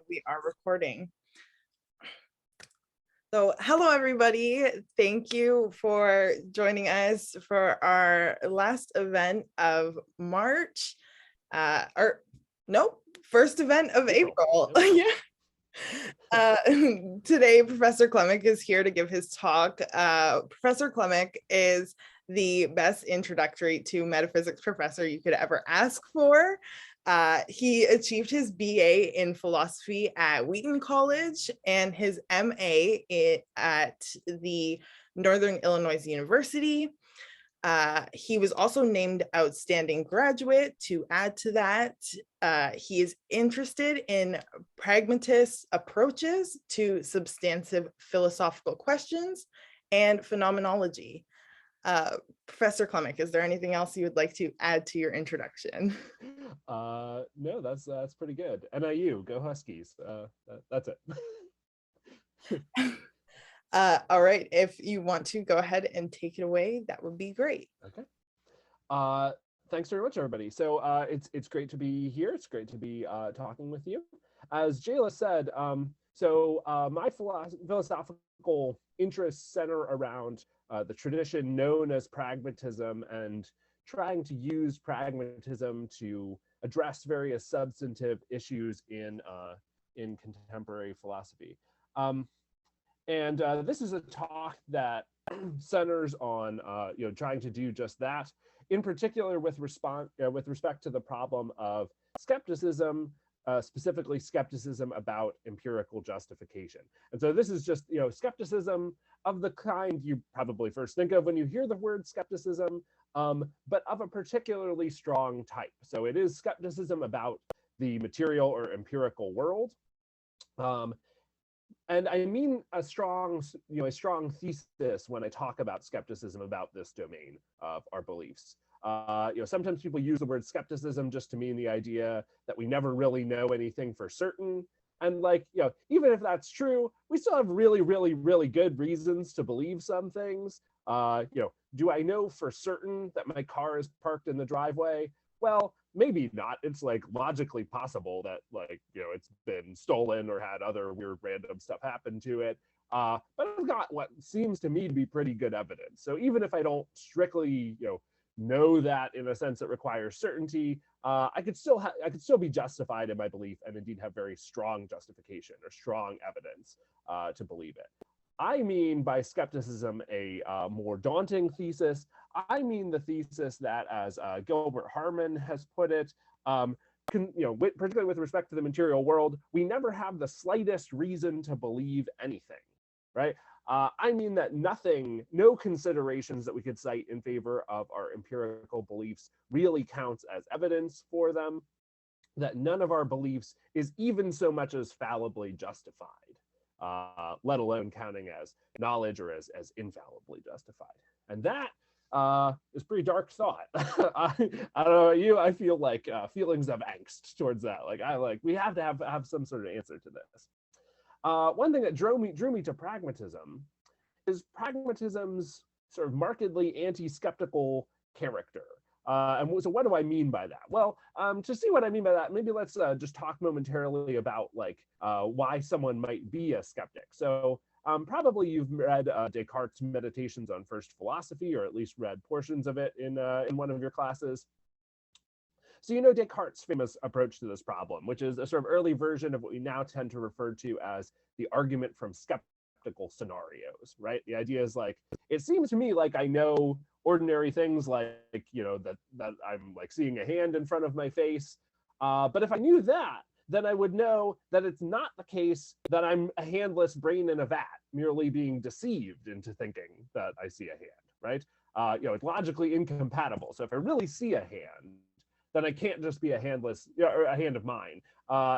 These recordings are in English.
We are recording. So hello, everybody. Thank you for joining us for our last event of March. First event of April. Yeah. Today, Professor Klemicks is here to give his talk. Professor Klemicks is the best introductory to metaphysics professor you could ever ask for. He achieved his BA in philosophy at Wheaton College and his MA at the Northern Illinois University. He was also named outstanding graduate. To add to that, he is interested in pragmatist approaches to substantive philosophical questions and phenomenology. Professor Klemicks, is there anything else you would like to add to your introduction? No, that's pretty good. NIU, go Huskies. That's it. All right, if you want to go ahead and take it away, that would be great. Okay. Thanks very much, everybody. So it's great to be here. It's great to be talking with you. As Jayla said, my philosophical interests center around the tradition known as pragmatism and trying to use pragmatism to address various substantive issues in contemporary philosophy. This is a talk that centers on trying to do just that, in particular with respect to the problem of skepticism, specifically skepticism about empirical justification. And so this is just skepticism of the kind you probably first think of when you hear the word skepticism, but of a particularly strong type. So it is skepticism about the material or empirical world. And I mean a strong thesis when I talk about skepticism about this domain of our beliefs. Sometimes people use the word skepticism just to mean the idea that we never really know anything for certain. And even if that's true, we still have really, really, really good reasons to believe some things. Do I know for certain that my car is parked in the driveway? Well, maybe not. It's logically possible that it's been stolen or had other weird random stuff happen to it. But I've got what seems to me to be pretty good evidence. So even if I don't strictly know that in a sense that requires certainty, I could still be justified in my belief and indeed have very strong justification or strong evidence to believe it. I mean by skepticism a more daunting thesis. I mean the thesis that, as Gilbert Harman has put it, particularly with respect to the material world, we never have the slightest reason to believe anything, right? I mean that no considerations that we could cite in favor of our empirical beliefs really counts as evidence for them, that none of our beliefs is even so much as fallibly justified. Let alone counting as knowledge or as infallibly justified. And that is pretty dark thought. I don't know about you, I feel feelings of angst towards that. We have to have some sort of answer to this. One thing that drew me to pragmatism is pragmatism's sort of markedly anti-skeptical character. And so what do I mean by that? Well, to see what I mean by that, maybe let's just talk momentarily about why someone might be a skeptic. So probably you've read Descartes' Meditations on First Philosophy, or at least read portions of it in one of your classes. So Descartes' famous approach to this problem, which is a sort of early version of what we now tend to refer to as the argument from skeptical scenarios, right? The idea is it seems to me like I know ordinary things that I'm seeing a hand in front of my face. But if I knew that, then I would know that it's not the case that I'm a handless brain in a vat, merely being deceived into thinking that I see a hand, right? It's logically incompatible. So if I really see a hand, then I can't just be a handless, or a hand of mine.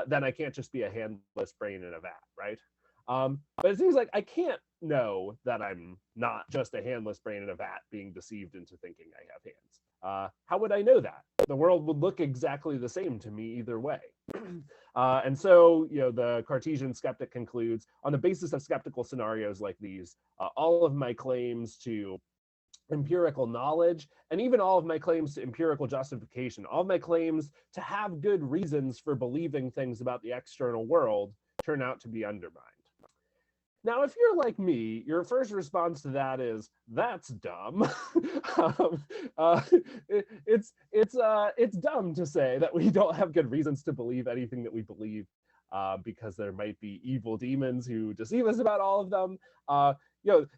Then I can't just be a handless brain in a vat, right? But it seems like I can't know that I'm not just a handless brain in a vat being deceived into thinking I have hands. How would I know that? The world would look exactly the same to me either way. And so, the Cartesian skeptic concludes, on the basis of skeptical scenarios like these, all of my claims to empirical knowledge, and even all of my claims to empirical justification, all of my claims to have good reasons for believing things about the external world turn out to be undermined. Now, if you're like me, your first response to that is, that's dumb. It's dumb to say that we don't have good reasons to believe anything that we believe, because there might be evil demons who deceive us about all of them.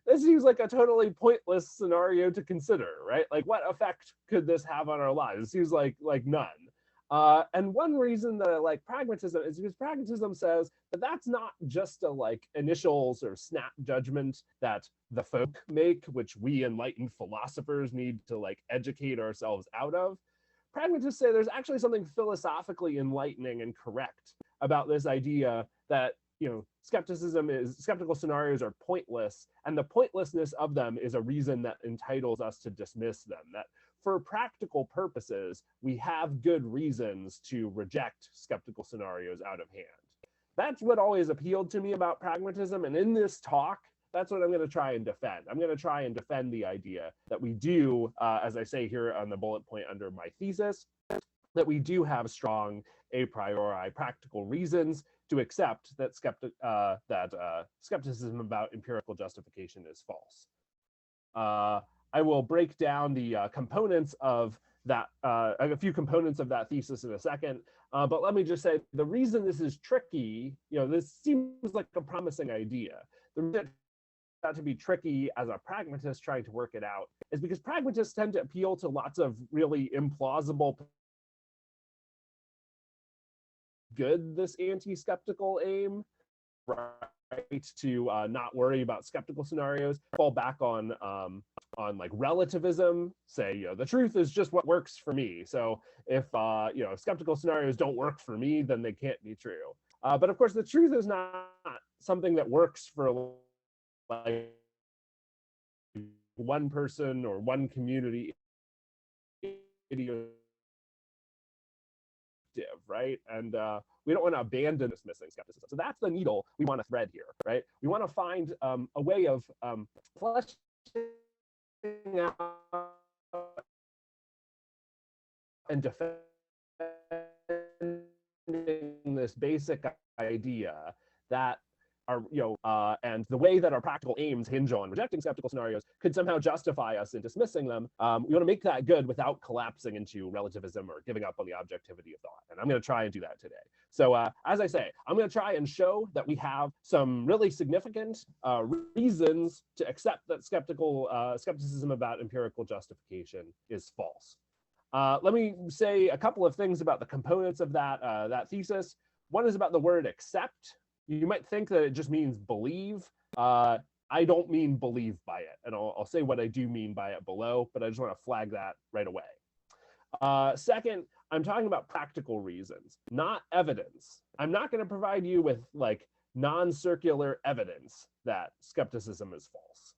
This seems like a totally pointless scenario to consider, right? Like, what effect could this have on our lives? It seems like none. And one reason that I like pragmatism is because pragmatism says that that's not just a initial sort of snap judgment that the folk make, which we enlightened philosophers need to educate ourselves out of. Pragmatists say there's actually something philosophically enlightening and correct about this idea that skeptical scenarios are pointless, and the pointlessness of them is a reason that entitles us to dismiss them. That for practical purposes, we have good reasons to reject skeptical scenarios out of hand. That's what always appealed to me about pragmatism, and in this talk, that's what I'm going to try and defend. I'm going to try and defend the idea that we do, as I say here on the bullet point under my thesis, that we do have strong a priori practical reasons to accept that skepticism about empirical justification is false. I will break down the components of that, a few components of that thesis in a second. But let me just say, the reason this is tricky, this seems like a promising idea. The reason that to be tricky as a pragmatist trying to work it out is because pragmatists tend to appeal to lots of really implausible good this anti-skeptical aim, right? To not worry about skeptical scenarios, fall back on relativism, say the truth is just what works for me. So if skeptical scenarios don't work for me, then they can't be true. But of course, the truth is not something that works for one person or one community, right? And we don't want to abandon dismissing skepticism. So that's the needle we want to thread here, right? We want to find a way of fleshing out and defending this basic idea that and the way that our practical aims hinge on rejecting skeptical scenarios could somehow justify us in dismissing them. We want to make that good without collapsing into relativism or giving up on the objectivity of thought. And I'm going to try and do that today. So as I say, I'm going to try and show that we have some really significant reasons to accept that skepticism about empirical justification is false. Let me say a couple of things about the components of that thesis. One is about the word accept. You might think that it just means believe. I don't mean believe by it, and I'll say what I do mean by it below, but I just want to flag that right away. Second, I'm talking about practical reasons, not evidence. I'm not going to provide you with non-circular evidence that skepticism is false.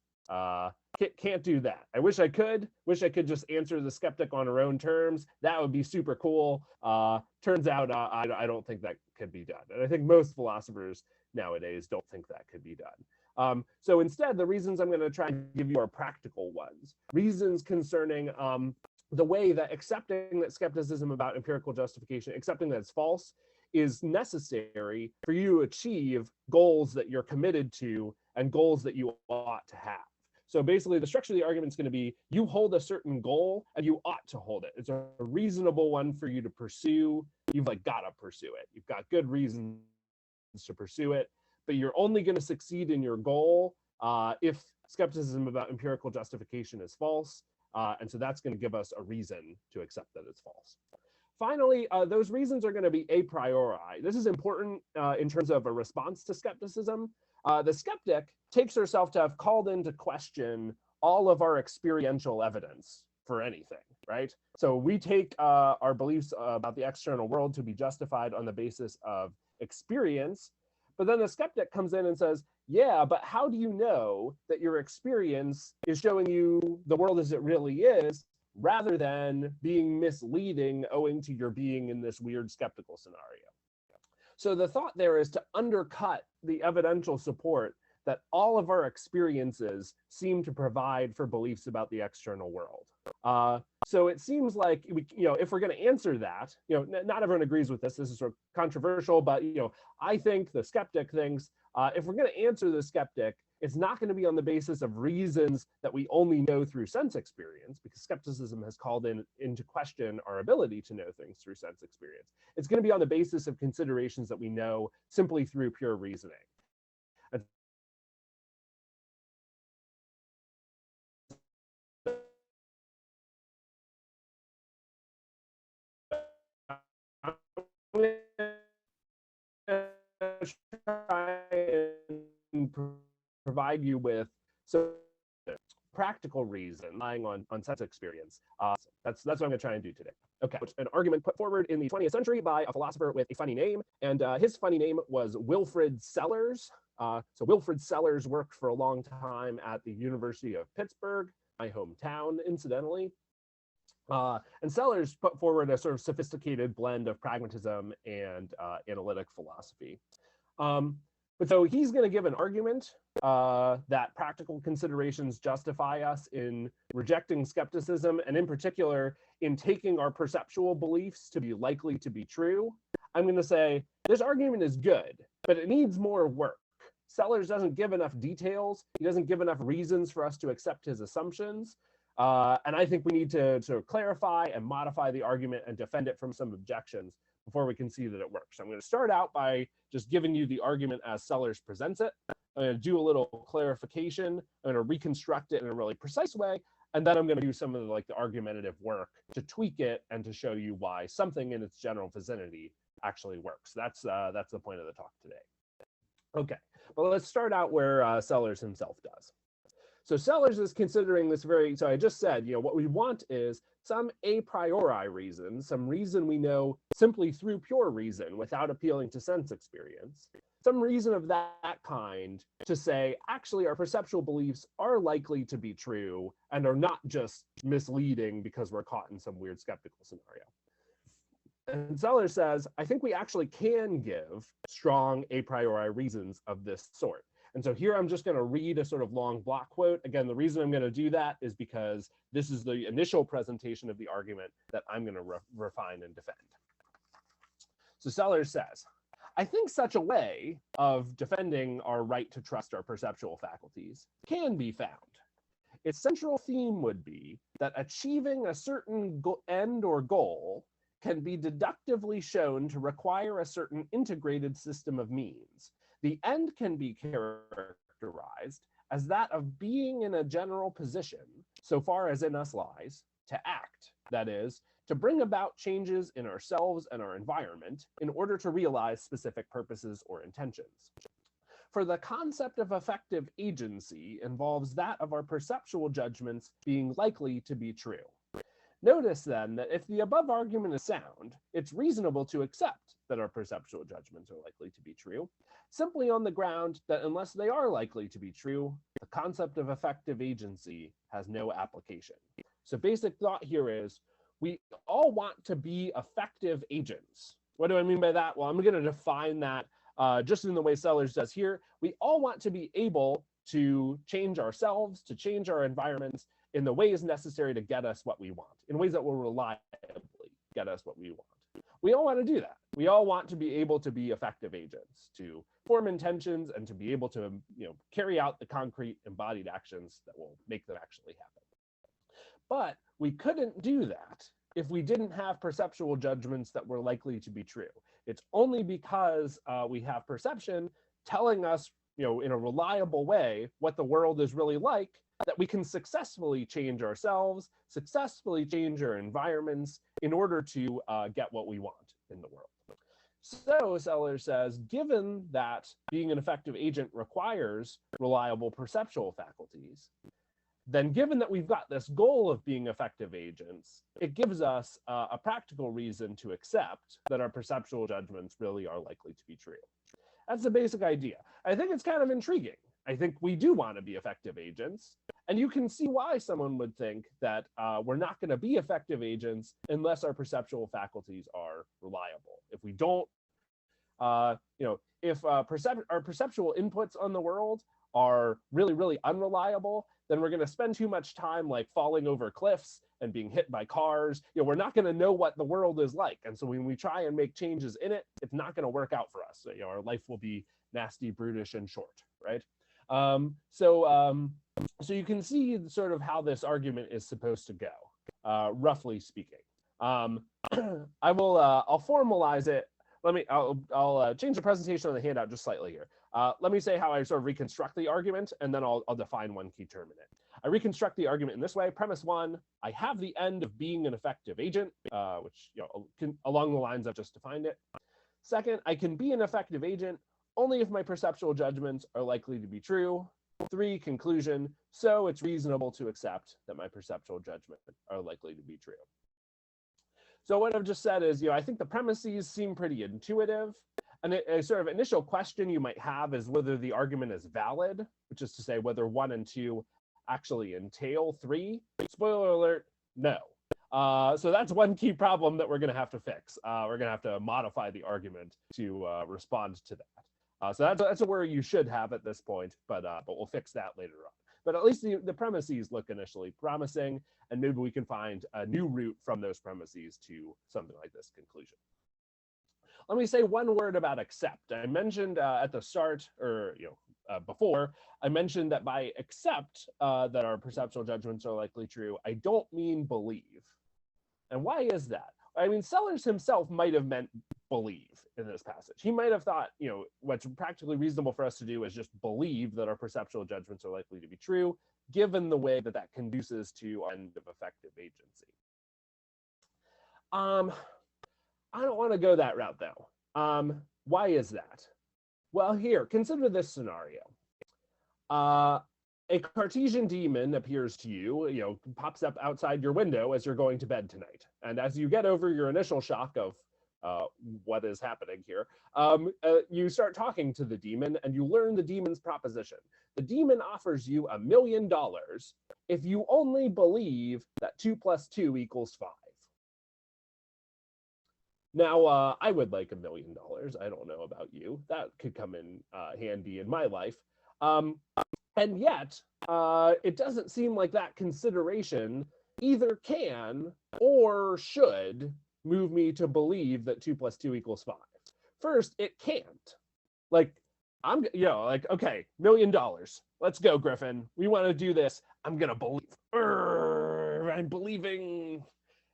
Can't do that. I wish I could. Wish I could just answer the skeptic on her own terms. That would be super cool. Turns out I don't think that could be done. And I think most philosophers nowadays don't think that could be done. So instead, the reasons I'm going to try and give you are practical ones. Reasons concerning the way that accepting that skepticism about empirical justification, accepting that it's false, is necessary for you to achieve goals that you're committed to and goals that you ought to have. So basically, the structure of the argument is going to be, you hold a certain goal and you ought to hold it. It's a reasonable one for you to pursue. You've got to pursue it. You've got good reasons to pursue it, but you're only going to succeed in your goal if skepticism about empirical justification is false. And so that's going to give us a reason to accept that it's false. Finally, those reasons are going to be a priori. This is important in terms of a response to skepticism. The skeptic takes herself to have called into question all of our experiential evidence for anything, right? So we take our beliefs about the external world to be justified on the basis of experience, but then the skeptic comes in and says, yeah, but how do you know that your experience is showing you the world as it really is, rather than being misleading owing to your being in this weird skeptical scenario? So the thought there is to undercut the evidential support that all of our experiences seem to provide for beliefs about the external world. So it seems like if we're going to answer that, not everyone agrees with this. This is sort of controversial, but I think the skeptic thinks if we're going to answer the skeptic, it's not going to be on the basis of reasons that we only know through sense experience, because skepticism has called into question our ability to know things through sense experience. It's going to be on the basis of considerations that we know simply through pure reasoning. Try and provide you with some practical reason relying on sense experience. That's what I'm going to try and do today. Okay, an argument put forward in the 20th century by a philosopher with a funny name, and his funny name was Wilfrid Sellars. So Wilfrid Sellars worked for a long time at the University of Pittsburgh, my hometown, incidentally. And Sellars put forward a sort of sophisticated blend of pragmatism and analytic philosophy. But so he's going to give an argument that practical considerations justify us in rejecting skepticism, and in particular, in taking our perceptual beliefs to be likely to be true. I'm going to say this argument is good, but it needs more work. Sellars doesn't give enough details. He doesn't give enough reasons for us to accept his assumptions. And I think we need to sort of clarify and modify the argument and defend it from some objections before we can see that it works. So I'm going to start out by just giving you the argument as Sellars presents it. I'm going to do a little clarification. I'm going to reconstruct it in a really precise way. And then I'm going to do some of the argumentative work to tweak it and to show you why something in its general vicinity actually works. That's the point of the talk today. Okay, well, let's start out where Sellars himself does. So Sellars is considering this so I just said, what we want is some a priori reason, some reason we know simply through pure reason without appealing to sense experience, some reason of that kind to say, actually, our perceptual beliefs are likely to be true and are not just misleading because we're caught in some weird skeptical scenario. And Sellars says, I think we actually can give strong a priori reasons of this sort. And so here I'm just going to read a sort of long block quote. Again, the reason I'm going to do that is because this is the initial presentation of the argument that I'm going to refine and defend. So Sellars says, I think such a way of defending our right to trust our perceptual faculties can be found. Its central theme would be that achieving a certain end or goal can be deductively shown to require a certain integrated system of means. The end can be characterized as that of being in a general position, so far as in us lies, to act, that is, to bring about changes in ourselves and our environment in order to realize specific purposes or intentions. For the concept of effective agency involves that of our perceptual judgments being likely to be true. Notice then that if the above argument is sound, it's reasonable to accept that our perceptual judgments are likely to be true, simply on the ground that unless they are likely to be true, the concept of effective agency has no application. So basic thought here is, we all want to be effective agents. What do I mean by that? Well, I'm going to define that just in the way Sellars does here. We all want to be able to change ourselves, to change our environments in the ways necessary to get us what we want, in ways that will reliably get us what we want. We all want to do that. We all want to be able to be effective agents, to form intentions and to be able to carry out the concrete embodied actions that will make them actually happen. But we couldn't do that if we didn't have perceptual judgments that were likely to be true. It's only because we have perception telling us in a reliable way what the world is really like that we can successfully change ourselves, successfully change our environments in order to get what we want in the world. So Sellars says, given that being an effective agent requires reliable perceptual faculties, then given that we've got this goal of being effective agents, it gives us a practical reason to accept that our perceptual judgments really are likely to be true. That's the basic idea. I think it's kind of intriguing. I think we do want to be effective agents, and you can see why someone would think that we're not going to be effective agents unless our perceptual faculties are reliable. If we don't, if our perceptual inputs on the world are really, really unreliable, then we're going to spend too much time like falling over cliffs and being hit by cars. We're not going to know what the world is like. And so when we try and make changes in it, it's not going to work out for us. Our life will be nasty, brutish, and short, right? So you can see sort of how this argument is supposed to go, roughly speaking. I'll formalize it. I'll change the presentation on the handout just slightly here. Let me say how I sort of reconstruct the argument, and then I'll define one key term in it. I reconstruct the argument in this way. Premise one, I have the end of being an effective agent, which along the lines I've just defined it. Second, I can be an effective agent only if my perceptual judgments are likely to be true. 3, conclusion, so it's reasonable to accept that my perceptual judgments are likely to be true. So what I've just said is, I think the premises seem pretty intuitive. And a sort of initial question you might have is whether the argument is valid, which is to say whether 1 and 2 actually entail 3. Spoiler alert, no. So that's one key problem that we're going to have to fix. We're going to have to modify the argument to respond to that. So that's a worry you should have at this point, but we'll fix that later on. But at least the premises look initially promising, and maybe we can find a new route from those premises to something like this conclusion. Let me say one word about accept. I mentioned at the start, or before, I mentioned that by accept that our perceptual judgments are likely true, I don't mean believe. And why is that? I mean, Sellers himself might have meant believe in this passage. He might have thought, what's practically reasonable for us to do is just believe that our perceptual judgments are likely to be true, given the way that that conduces to our end of effective agency. I don't want to go that route, though. Why is that? Well, here, consider this scenario. A Cartesian demon appears to you, pops up outside your window as you're going to bed tonight. And as you get over your initial shock of what is happening here, you start talking to the demon and you learn the demon's proposition. The demon offers you $1 million if you only believe that 2 + 2 = 5. Now, I would like $1 million. I don't know about you. That could come in handy in my life. And yet, it doesn't seem like that consideration either can or should move me to believe that 2 + 2 = 5. First, it can't. Okay, $1 million. Let's go, Griffin. We want to do this. I'm going to believe. I'm believing.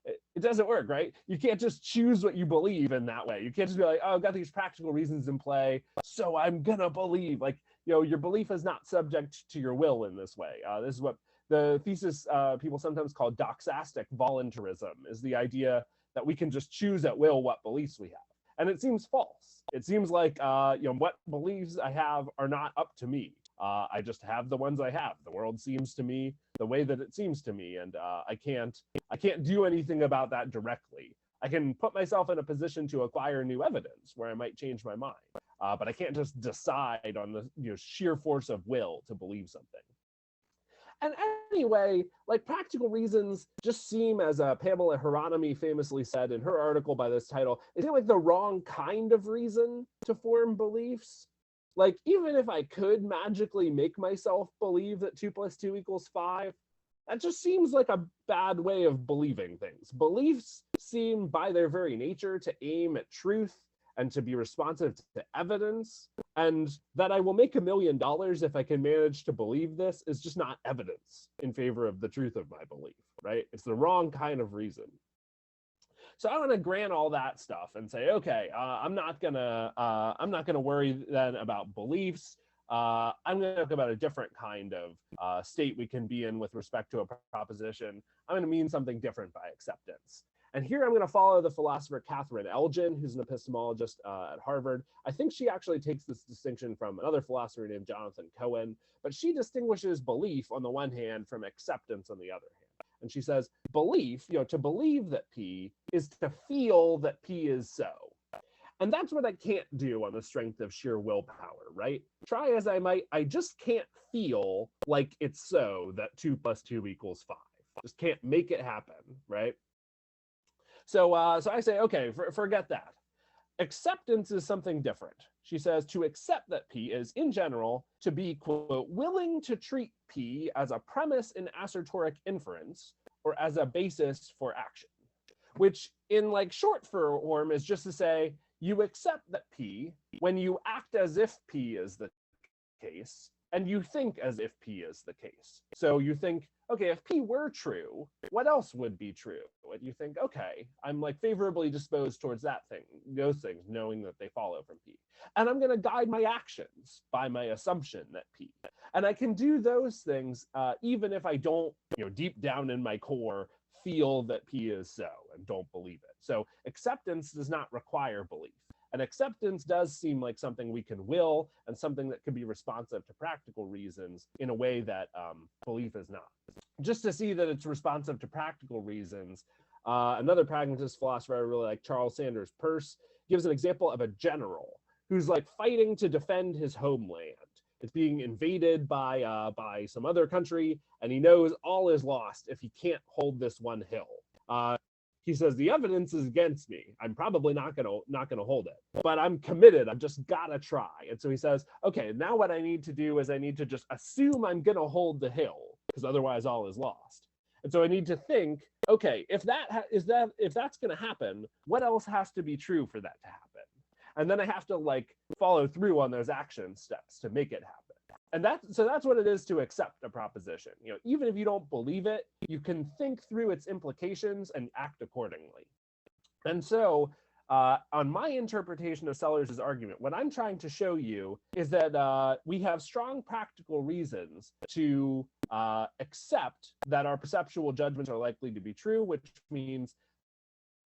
It doesn't work, right? You can't just choose what you believe in that way. You can't just be like, oh, I've got these practical reasons in play, so I'm gonna believe. Your belief is not subject to your will in this way. This is what the thesis people sometimes call doxastic volunteerism, is the idea that we can just choose at will what beliefs we have. And it seems false. It seems like what beliefs I have are not up to me. I just have the ones I have. The world seems to me the way that it seems to me, and I can't do anything about that directly. I can put myself in a position to acquire new evidence where I might change my mind, but I can't just decide on the sheer force of will to believe something. And anyway, practical reasons just seem, as Pamela Hieronymi famously said in her article by this title, they seem like the wrong kind of reason to form beliefs. Even if I could magically make myself believe that 2 + 2 = 5, that just seems like a bad way of believing things. Beliefs seem by their very nature to aim at truth and to be responsive to evidence. And that I will make $1 million if I can manage to believe this is just not evidence in favor of the truth of my belief, right? It's the wrong kind of reason. So I want to grant all that stuff and say, okay, I'm not gonna worry then about beliefs. I'm going to talk about a different kind of state we can be in with respect to a proposition. I'm going to mean something different by acceptance. And here I'm going to follow the philosopher Catherine Elgin, who's an epistemologist at Harvard. I think she actually takes this distinction from another philosopher named Jonathan Cohen, but she distinguishes belief on the one hand from acceptance on the other hand. And she says, belief, to believe that P is to feel that P is so. And that's what I can't do on the strength of sheer willpower, right? Try as I might, I just can't feel like it's so that 2 + 2 = 5. Just can't make it happen, right? So I say, okay, forget that. Acceptance is something different. She says to accept that P is, in general, to be, quote, willing to treat P as a premise in assertoric inference or as a basis for action, which in like short form is just to say you accept that P when you act as if P is the case and you think as if P is the case. So you think, okay, if P were true, what else would be true? And you think, okay, I'm like favorably disposed towards that thing, those things, knowing that they follow from P. And I'm going to guide my actions by my assumption that P. And I can do those things even if I don't, deep down in my core, feel that P is so and don't believe it. So acceptance does not require belief. And acceptance does seem like something we can will and something that can be responsive to practical reasons in a way that belief is not. Just to see that it's responsive to practical reasons, another pragmatist philosopher I really like, Charles Sanders Peirce, gives an example of a general who's like fighting to defend his homeland. It's being invaded by some other country, and he knows all is lost if he can't hold this one hill. He says, the evidence is against me. I'm probably not gonna hold it, but I'm committed. I've just gotta try. And so he says, okay, now what I need to do is I need to just assume I'm gonna hold the hill, because otherwise all is lost. And so I need to think, okay, if that's gonna happen, what else has to be true for that to happen? And then I have to like follow through on those action steps to make it happen. And that's what it is to accept a proposition. Even if you don't believe it, you can think through its implications and act accordingly. And so on my interpretation of Sellers' argument, what I'm trying to show you is that we have strong practical reasons to accept that our perceptual judgments are likely to be true, which means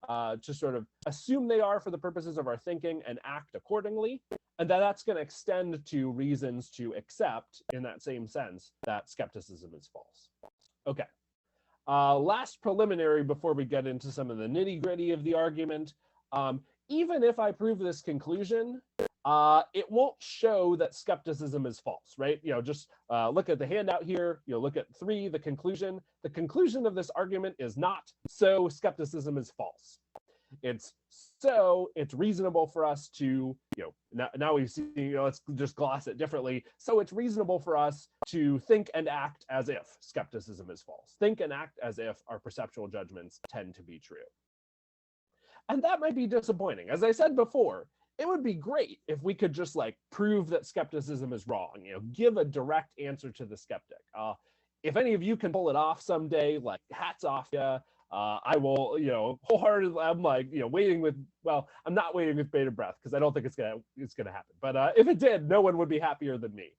to sort of assume they are for the purposes of our thinking and act accordingly. And that's going to extend to reasons to accept, in that same sense, that skepticism is false. Okay. Last preliminary before we get into some of the nitty-gritty of the argument. Even if I prove this conclusion, it won't show that skepticism is false, right? Just look at the handout here. Look at 3, the conclusion. The conclusion of this argument is not so skepticism is false. It's reasonable for us to, now we see, let's just gloss it differently. So it's reasonable for us to think and act as if skepticism is false. Think and act as if our perceptual judgments tend to be true. And that might be disappointing. As I said before, it would be great if we could just like prove that skepticism is wrong, give a direct answer to the skeptic. If any of you can pull it off someday, like hats off ya. I will, wholeheartedly, I'm like, waiting with, well, I'm not waiting with bated breath because I don't think it's gonna happen. But if it did, no one would be happier than me.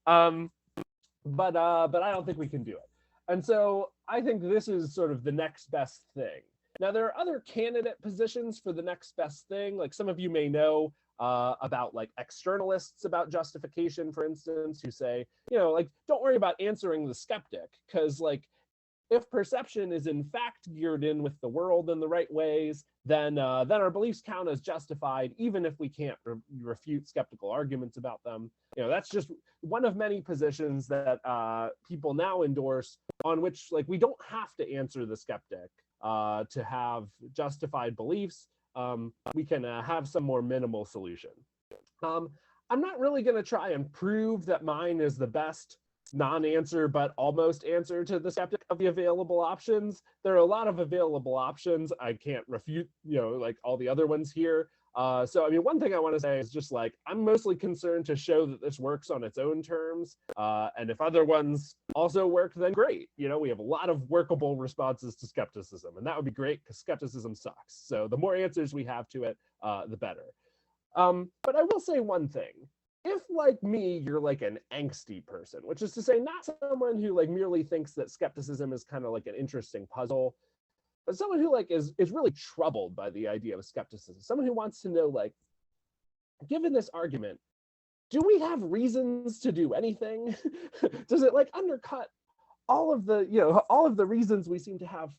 But I don't think we can do it. And so I think this is sort of the next best thing. Now, there are other candidate positions for the next best thing. Like some of you may know about like externalists about justification, for instance, who say, like, don't worry about answering the skeptic, because like, if perception is in fact geared in with the world in the right ways, then our beliefs count as justified, even if we can't refute skeptical arguments about them. That's just one of many positions that people now endorse, on which like we don't have to answer the skeptic to have justified beliefs. We can have some more minimal solution. I'm not really going to try and prove that mine is the best non-answer but almost answer to the skeptic of the available options. There are a lot of available options. I can't refute, like all the other ones here. So I mean, one thing I want to say is just like, I'm mostly concerned to show that this works on its own terms. And if other ones also work, then great. We have a lot of workable responses to skepticism, and that would be great because skepticism sucks. So the more answers we have to it, the better. But I will say one thing. If, like me, you're like an angsty person, which is to say not someone who like merely thinks that skepticism is kind of like an interesting puzzle, but someone who like is really troubled by the idea of skepticism, someone who wants to know, like, given this argument, do we have reasons to do anything? Does it like undercut all of the reasons we seem to have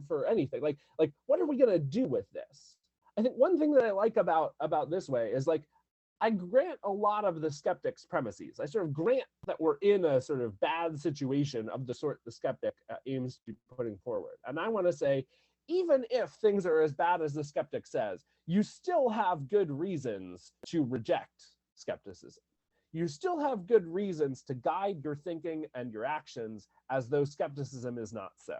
for anything? Like what are we gonna do with this? I think one thing that I like about this way is like, I grant a lot of the skeptic's premises. I sort of grant that we're in a sort of bad situation of the sort the skeptic aims to be putting forward. And I want to say, even if things are as bad as the skeptic says, you still have good reasons to reject skepticism. You still have good reasons to guide your thinking and your actions as though skepticism is not so.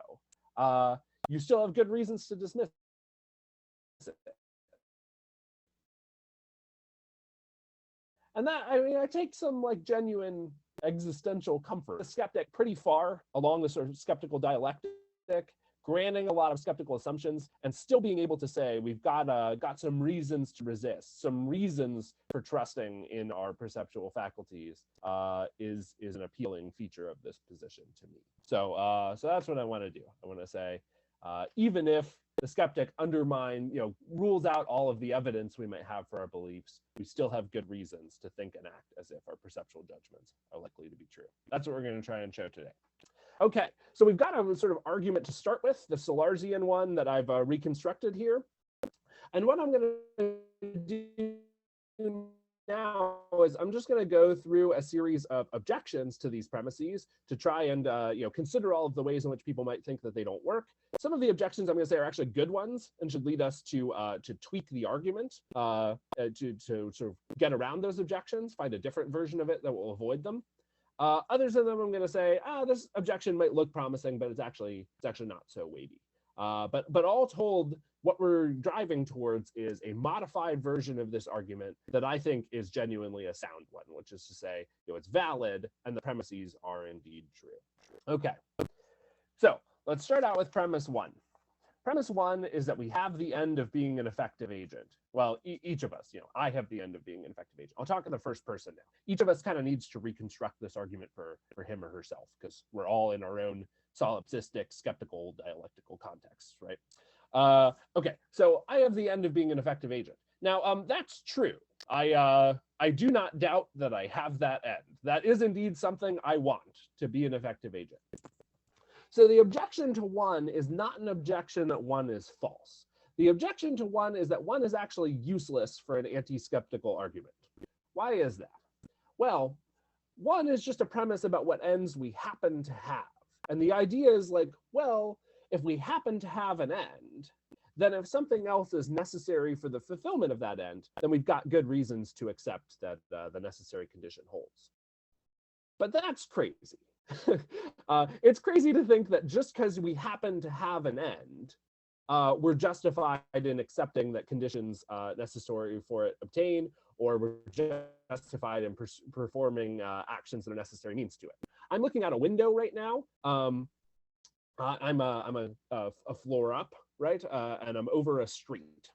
You still have good reasons to dismiss it. And that, I mean, I take some like genuine existential comfort. The skeptic pretty far along the sort of skeptical dialectic, granting a lot of skeptical assumptions and still being able to say we've got some reasons to resist, some reasons for trusting in our perceptual faculties is an appealing feature of this position to me. So that's what I want to do. I want to say even if the skeptic rules out all of the evidence we might have for our beliefs, we still have good reasons to think and act as if our perceptual judgments are likely to be true. That's what we're going to try and show today. Okay, so we've got a sort of argument to start with, the Salarzian one that I've reconstructed here. And what I'm going to do now is I'm just going to go through a series of objections to these premises to try and consider all of the ways in which people might think that they don't work. Some of the objections I'm going to say are actually good ones and should lead us to tweak the argument to sort of get around those objections, find a different version of it that will avoid them. Others of them I'm going to say, this objection might look promising, but it's actually not so weighty. But all told, what we're driving towards is a modified version of this argument that I think is genuinely a sound one, which is to say, it's valid and the premises are indeed true. Okay, so let's start out with premise one. Premise one is that we have the end of being an effective agent. Well, each of us, I have the end of being an effective agent. I'll talk in the first person now. Each of us kind of needs to reconstruct this argument for him or herself, because we're all in our own solipsistic, skeptical, dialectical contexts, right? Okay, so I have the end of being an effective agent. Now, that's true. I do not doubt that I have that end. That is indeed something I want, to be an effective agent. So the objection to one is not an objection that one is false. The objection to one is that one is actually useless for an anti-skeptical argument. Why is that? Well, one is just a premise about what ends we happen to have. And the idea is like, well, if we happen to have an end, then if something else is necessary for the fulfillment of that end, then we've got good reasons to accept that the necessary condition holds. But that's crazy. It's crazy to think that just because we happen to have an end, we're justified in accepting that conditions necessary for it obtain, or we're justified in performing actions that are necessary means to it. I'm looking out a window right now. I'm a floor up, right? And I'm over a street.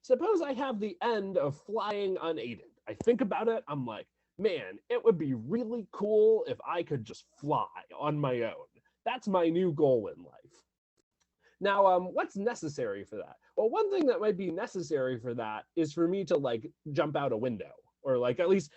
Suppose I have the end of flying unaided. I think about it, I'm like, man, it would be really cool if I could just fly on my own. That's my new goal in life. Now, what's necessary for that? Well, one thing that might be necessary for that is for me to like jump out a window, or like at least,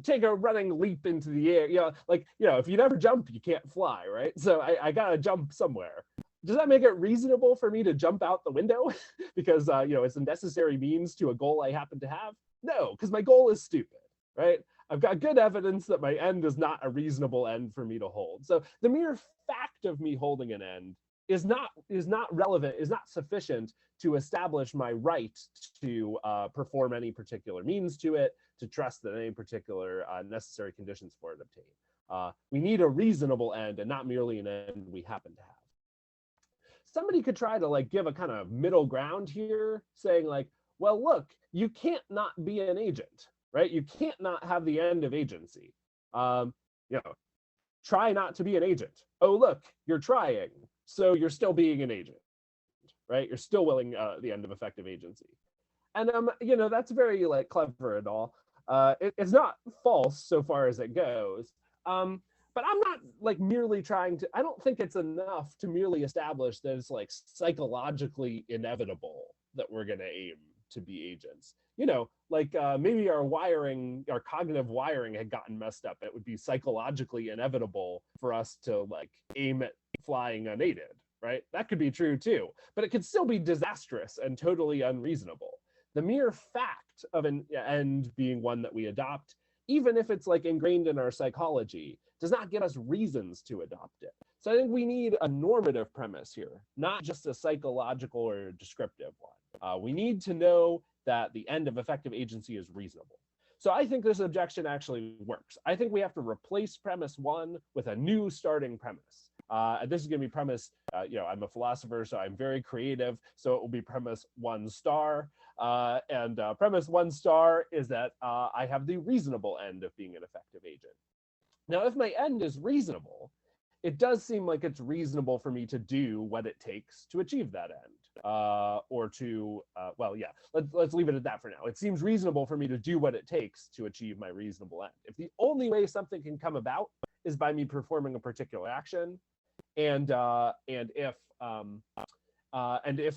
take a running leap into the air. If you never jump, you can't fly, right? So I gotta jump somewhere. Does that make it reasonable for me to jump out the window because, it's a necessary means to a goal I happen to have? No, because my goal is stupid, right? I've got good evidence that my end is not a reasonable end for me to hold. So the mere fact of me holding an end is not relevant, is not sufficient to establish my right to perform any particular means to it, to trust that any particular necessary conditions for it obtain. We need a reasonable end and not merely an end we happen to have. Somebody could try to like give a kind of middle ground here, saying like, well, look, you can't not be an agent, right? You can't not have the end of agency. Try not to be an agent. Oh, look, you're trying, so you're still being an agent, right? You're still willing the end of effective agency. And that's very like clever and all. It's not false so far as it goes. But I'm not like merely trying to, I don't think it's enough to merely establish that it's like psychologically inevitable that we're going to aim to be agents. Maybe our cognitive wiring had gotten messed up. It would be psychologically inevitable for us to like aim at flying unaided, right? That could be true too, but it could still be disastrous and totally unreasonable. The mere fact of an end being one that we adopt even if it's like ingrained in our psychology, does not give us reasons to adopt it. So I think we need a normative premise here, not just a psychological or descriptive one. We need to know that the end of effective agency is reasonable. So I think this objection actually works. I think we have to replace premise 1 with a new starting premise. And this is going to be premise, I'm a philosopher, so I'm very creative. So it will be premise 1 star. And premise 1 star is that I have the reasonable end of being an effective agent. Now, if my end is reasonable, it does seem like it's reasonable for me to do what it takes to achieve that end. Let's leave it at that for now. It seems reasonable for me to do what it takes to achieve my reasonable end. If the only way something can come about is by me performing a particular action, and if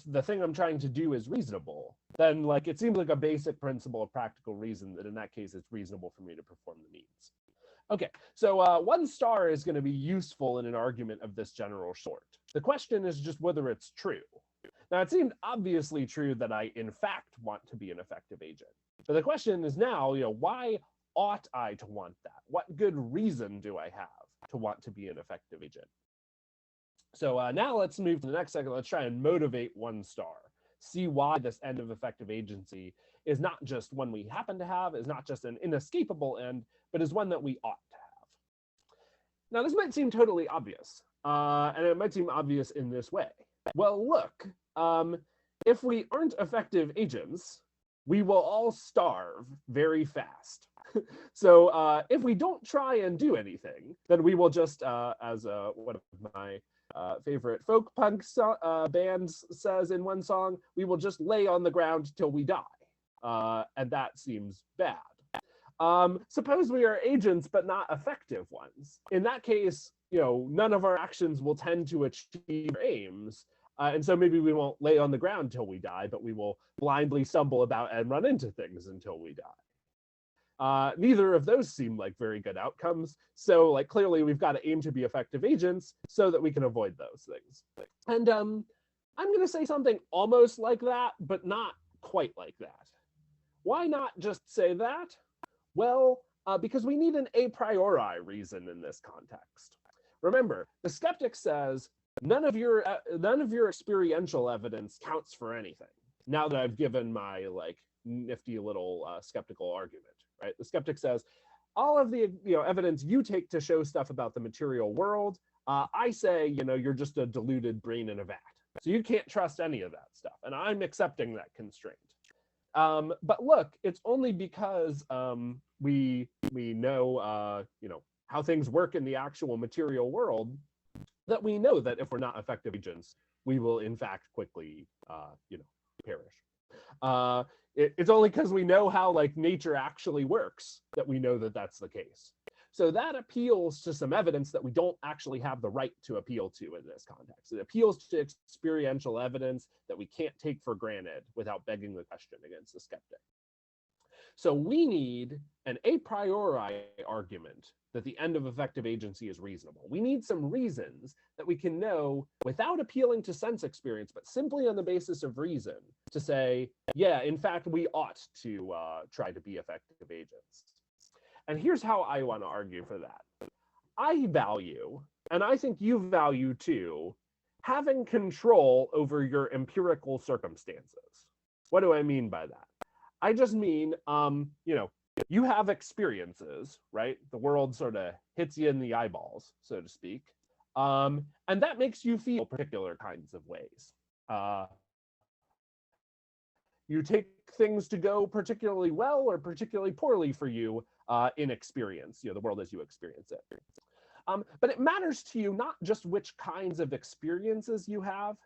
the thing I'm trying to do is reasonable, then like it seems like a basic principle of practical reason that in that case it's reasonable for me to perform the means. Okay, so 1 star is going to be useful in an argument of this general sort. The question is just whether it's true. Now, it seemed obviously true that I, in fact, want to be an effective agent. But the question is now, why ought I to want that? What good reason do I have to want to be an effective agent? So now let's move to the next second. Let's try and motivate 1 star. See why this end of effective agency is not just one we happen to have, is not just an inescapable end, but is one that we ought to have. Now, this might seem totally obvious, and it might seem obvious in this way. Well, look, if we aren't effective agents, we will all starve very fast. So if we don't try and do anything, then we will just, as one of my favorite folk punk bands says in one song, we will just lay on the ground till we die. And that seems bad. Suppose we are agents, but not effective ones. In that case, none of our actions will tend to achieve our aims. And so maybe we won't lay on the ground till we die, but we will blindly stumble about and run into things until we die. Neither of those seem like very good outcomes. So like clearly we've got to aim to be effective agents so that we can avoid those things. And I'm going to say something almost like that, but not quite like that. Why not just say that? Well, because we need an a priori reason in this context. Remember, the skeptic says none of your experiential evidence counts for anything. Now that I've given my like nifty little skeptical argument, right? The skeptic says all of the evidence you take to show stuff about the material world, I say you're just a deluded brain in a vat, so you can't trust any of that stuff, and I'm accepting that constraint. But look, it's only because we know how things work in the actual material world that we know that if we're not effective agents, we will in fact quickly perish. It's only because we know how like nature actually works that we know that that's the case. So that appeals to some evidence that we don't actually have the right to appeal to in this context. It appeals to experiential evidence that we can't take for granted without begging the question against the skeptic. So we need an a priori argument that the end of effective agency is reasonable. We need some reasons that we can know without appealing to sense experience, but simply on the basis of reason to say, yeah, in fact, we ought to try to be effective agents. And here's how I want to argue for that. I value, and I think you value too, having control over your empirical circumstances. What do I mean by that? I just mean, you have experiences, right? The world sort of hits you in the eyeballs, so to speak. And that makes you feel particular kinds of ways. You take things to go particularly well or particularly poorly for you in experience, the world as you experience it. But it matters to you not just which kinds of experiences you have,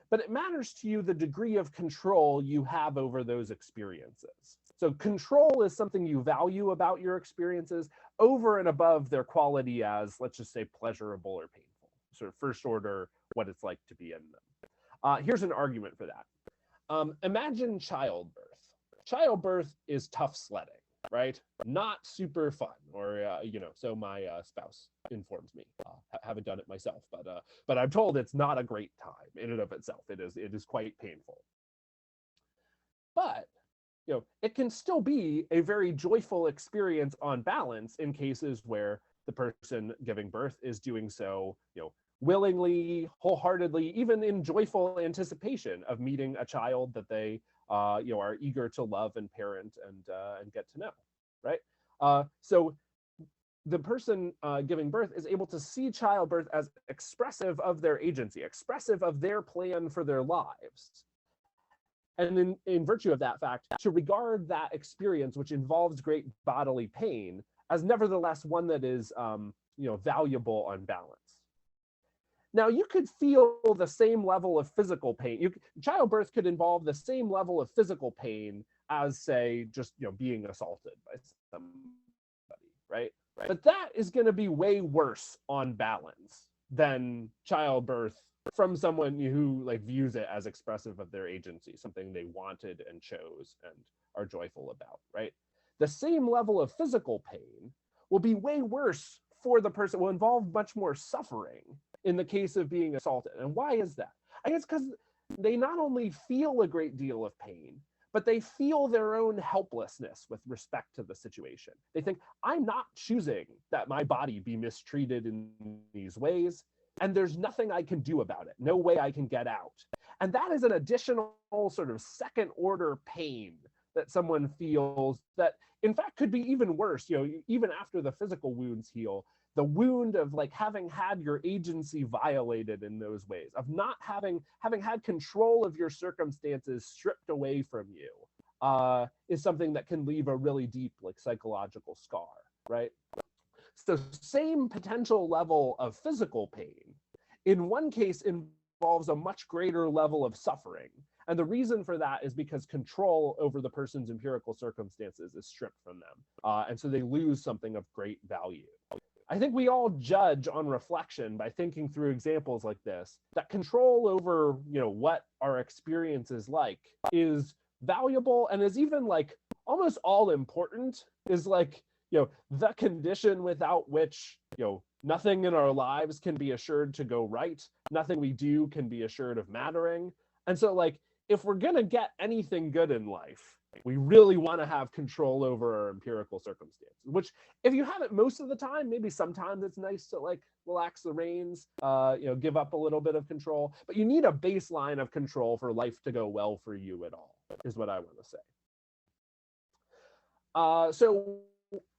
but it matters to you the degree of control you have over those experiences. So control is something you value about your experiences over and above their quality as, let's just say, pleasurable or painful, sort of first order what it's like to be in them. Here's an argument for that. Imagine childbirth. Childbirth is tough sledding, right? Not super fun, or so my spouse informs me. Haven't done it myself, but I'm told it's not a great time in and of itself. It is quite painful. But it can still be a very joyful experience on balance in cases where the person giving birth is doing so, willingly, wholeheartedly, even in joyful anticipation of meeting a child that they, are eager to love and parent and get to know, right? So the person giving birth is able to see childbirth as expressive of their agency, expressive of their plan for their lives. And in virtue of that fact, to regard that experience, which involves great bodily pain, as nevertheless one that is, valuable on balance. Now, you could feel the same level of physical pain. Childbirth could involve the same level of physical pain as, say, just being assaulted by somebody, right? But that is going to be way worse on balance than childbirth from someone who views it as expressive of their agency, something they wanted and chose and are joyful about, right? The same level of physical pain will be way worse for the person, will involve much more suffering in the case of being assaulted. And why is that? I guess because they not only feel a great deal of pain, but they feel their own helplessness with respect to the situation. They think, I'm not choosing that my body be mistreated in these ways, and there's nothing I can do about it, no way I can get out. And that is an additional sort of second order pain that someone feels that in fact could be even worse, even after the physical wounds heal, the wound of having had your agency violated in those ways, of not having had control of your circumstances stripped away from you, is something that can leave a really deep psychological scar, right? So same potential level of physical pain, in one case involves a much greater level of suffering. And the reason for that is because control over the person's empirical circumstances is stripped from them. And so they lose something of great value. I think we all judge on reflection by thinking through examples like this, that control over, what our experience is like is valuable and is even almost all important, is the condition without which, nothing in our lives can be assured to go right. Nothing we do can be assured of mattering. And so if we're going to get anything good in life, we really want to have control over our empirical circumstances, which if you have it most of the time, maybe sometimes it's nice to relax the reins, give up a little bit of control, but you need a baseline of control for life to go well for you at all, is what I want to say.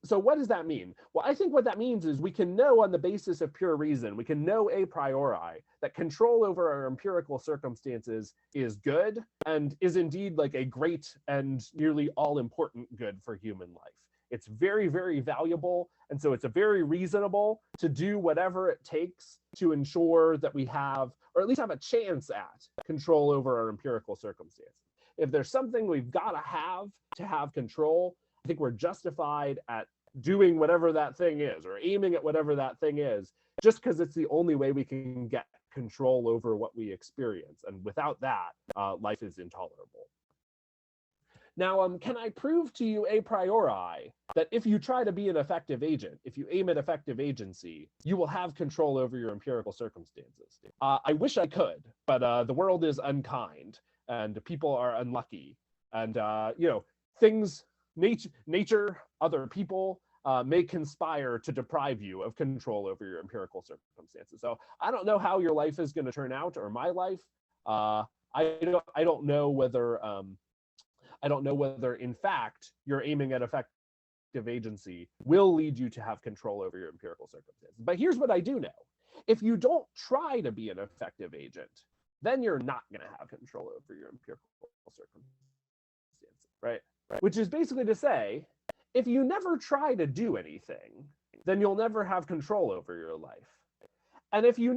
So what does that mean? Well, I think what that means is we can know on the basis of pure reason, we can know a priori that control over our empirical circumstances is good and is indeed a great and nearly all important good for human life. It's very, very valuable. And so it's a very reasonable to do whatever it takes to ensure that we have, or at least have a chance at, control over our empirical circumstances. If there's something we've got to have control, I think we're justified at doing whatever that thing is, or aiming at whatever that thing is, just because it's the only way we can get control over what we experience. And without that, life is intolerable. Now, can I prove to you a priori that if you try to be an effective agent, if you aim at effective agency, you will have control over your empirical circumstances? I wish I could, but the world is unkind and people are unlucky. And, things, nature, other people may conspire to deprive you of control over your empirical circumstances. So I don't know how your life is going to turn out, or my life. I don't know whether in fact you're aiming at effective agency will lead you to have control over your empirical circumstances. But here's what I do know: if you don't try to be an effective agent, then you're not going to have control over your empirical circumstances, right? Which is basically to say, if you never try to do anything, then you'll never have control over your life. And if you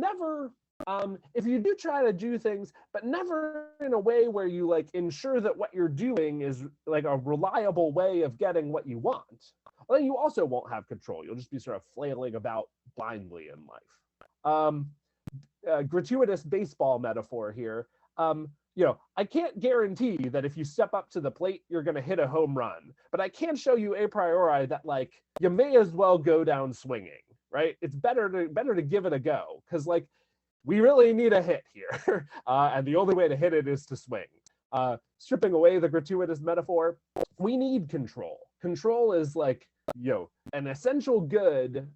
do try to do things, but never in a way where you ensure that what you're doing is a reliable way of getting what you want, well, then you also won't have control. You'll just be sort of flailing about blindly in life. Gratuitous baseball metaphor here. I can't guarantee that if you step up to the plate, you're going to hit a home run, but I can show you a priori that you may as well go down swinging, right? It's better to give it a go, because we really need a hit here. And the only way to hit it is to swing. stripping away the gratuitous metaphor, we need control. Control is like, an essential good,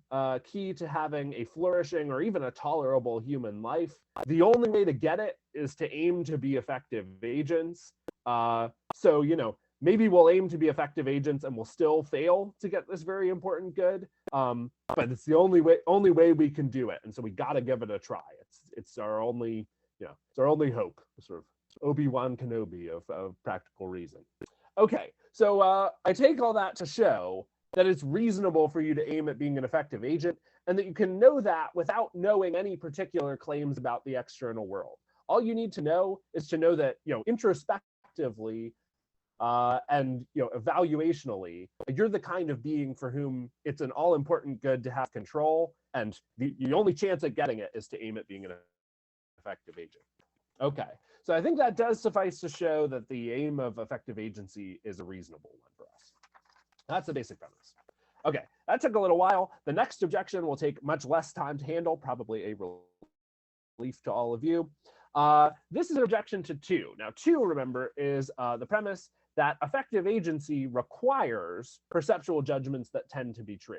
key to having a flourishing or even a tolerable human life. The only way to get it is to aim to be effective agents. So, maybe we'll aim to be effective agents and we'll still fail to get this very important good. But it's the only way we can do it. And so we got to give it a try. It's our only, it's our only hope, sort of Obi-Wan Kenobi of practical reason. Okay, so I take all that to show that it's reasonable for you to aim at being an effective agent, and that you can know that without knowing any particular claims about the external world. All you need to know is to know that, introspectively and evaluationally, you're the kind of being for whom it's an all-important good to have control, and the only chance at getting it is to aim at being an effective agent. Okay, so I think that does suffice to show that the aim of effective agency is a reasonable one for us. That's the basic premise. Okay, that took a little while. The next objection will take much less time to handle, probably a relief to all of you. This is an objection to 2. Now, 2, remember, is the premise that effective agency requires perceptual judgments that tend to be true.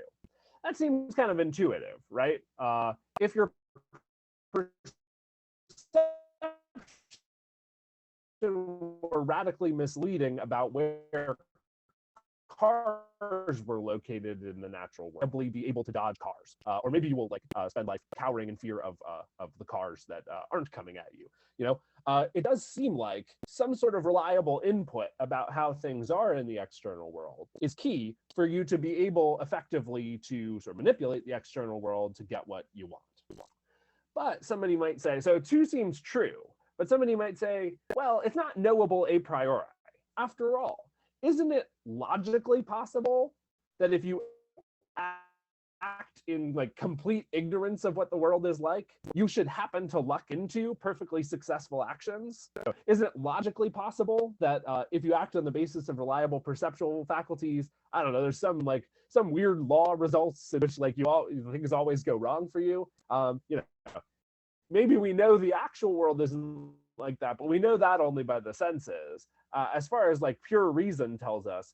That seems kind of intuitive, right? If your perception were radically misleading about where cars were located in the natural world, probably be able to dodge cars, or maybe you will spend life cowering in fear of the cars that aren't coming at you. It does seem like some sort of reliable input about how things are in the external world is key for you to be able effectively to sort of manipulate the external world to get what you want. But somebody might say, so 2 seems true, but somebody might say, well, it's not knowable a priori. After all, isn't it logically possible that if you act in complete ignorance of what the world is like, you should happen to luck into perfectly successful actions? Isn't it logically possible that if you act on the basis of reliable perceptual faculties, I don't know, there's some weird law results in which things always go wrong for you? Maybe we know the actual world isn't like that, but we know that only by the senses. As far as pure reason tells us,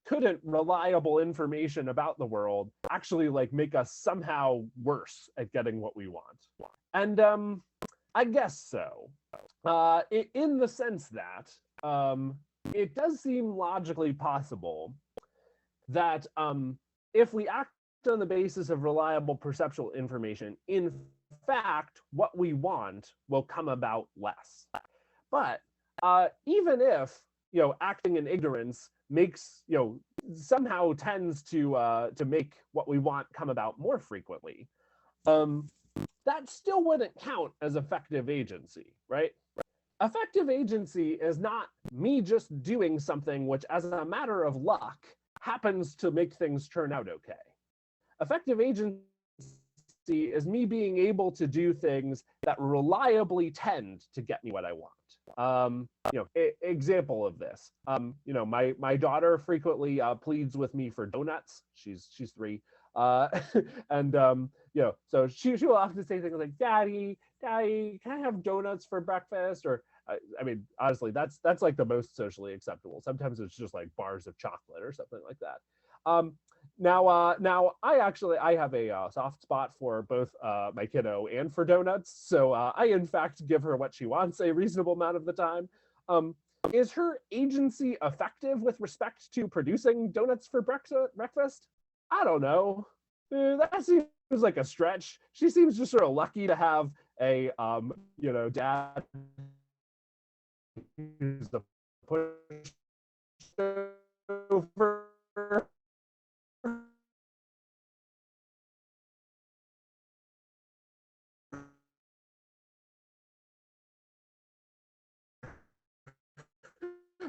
couldn't reliable information about the world actually like make us somehow worse at getting what we want? And I guess so, in the sense that it does seem logically possible that if we act on the basis of reliable perceptual information, in fact, what we want will come about less. But even if acting in ignorance makes somehow tends to make what we want come about more frequently, that still wouldn't count as effective agency, right? Effective agency is not me just doing something which, as a matter of luck, happens to make things turn out okay. Effective agency is me being able to do things that reliably tend to get me what I want. Example of this, my daughter frequently pleads with me for donuts. She's 3, and so she will often say things like, Daddy, can I have donuts for breakfast? Or I mean, honestly, that's like the most socially acceptable. Sometimes it's just like bars of chocolate or something like that. Now I have a soft spot for both my kiddo and for donuts. So I in fact give her what she wants a reasonable amount of the time. Is her agency effective with respect to producing donuts for breakfast? I don't know. That seems like a stretch. She seems just sort of lucky to have a dad who's the pushover.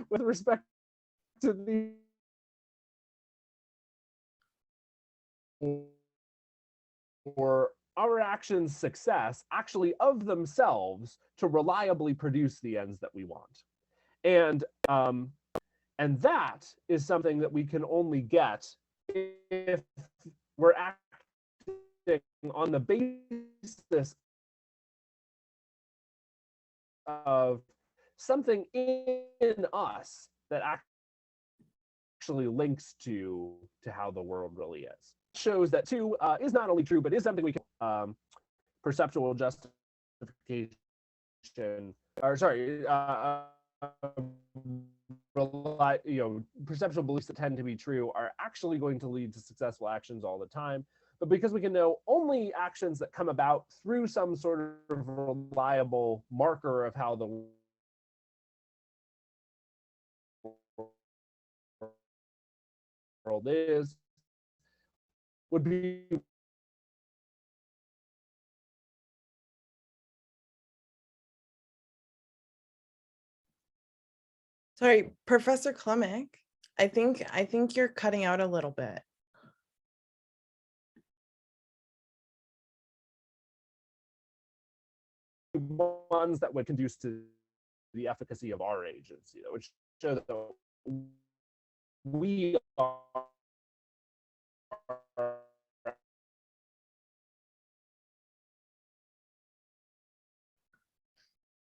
With respect to the or our actions' success actually of themselves to reliably produce the ends that we want. And that is something that we can only get if we're acting on the basis of something in us that actually links to how the world really is. Shows that two is not only true, but is something we can perceptual justification, or sorry, perceptual beliefs that tend to be true are actually going to lead to successful actions all the time. But because we can know only actions that come about through some sort of reliable marker of how the world is, would be Sorry, Professor Klemicks, I think you're cutting out a little bit. ones that would conduce to the efficacy of our agency, that would show that we are